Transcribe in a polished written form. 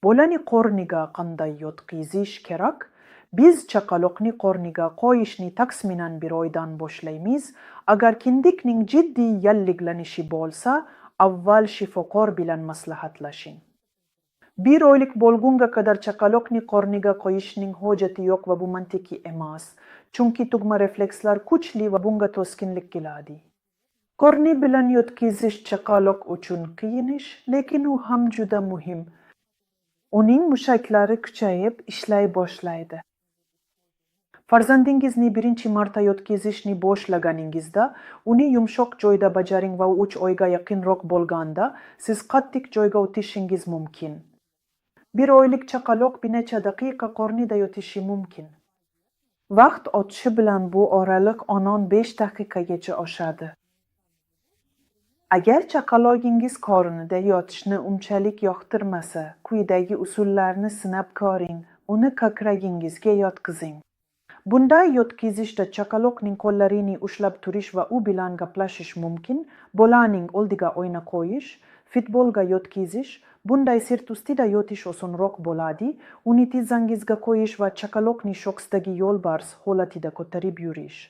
Bolani qorniga qanday yotqizish kerak? Biz chaqaloqni qorniga qo'yishni taxminan bir oydan boshlaymiz. Agar kindikning jiddiy yalliglanishi bo'lsa, avval shifokor bilan maslahatlashing. Bir oylik bo'lgunga qadar chaqaloqni qorniga qo'yishning hojati yo'q va bu mantiqiy emas. Chunki tugma reflekslar kuchli va bunga to'sqinlik qiladi. Qorni bilan yotqizish chaqaloq uchun qiyin ish, lekin u ham juda muhim. Uning mushaklari kuchayib ishlay boshlaydi. Farzandingizni birinchi marta yotqizishni boshlaganingizda, uni yumshoq joyda bajaring va 3 oyga yaqinroq bo'lganda, siz qattiq joyga o'tishingiz mumkin. Bir oylik chaqaloq bir necha daqiqa qornida yotishi mumkin. Vaqt o'tishi bilan bu oraliq 10-15 daqiqagacha oshadi. Agar chaqalogingiz qornida yotishni unchalik yoqtirmasa, quyidagi usullarni sinab ko'ring. Uni ko'kragingizga yotqizing. Bunday yotqizishda chaqaloqning qo'llarini ushlab turish va u bilan gaplashish mumkin. Bolaning oldiga oyna qo'yish, futbolga yotqizish, bunday sirt ustida yotish osonroq bo'ladi. Uni tizzangizga qo'yish va chaqaloqni shoxdagi yo'lbars holatida ko'tarib yurish.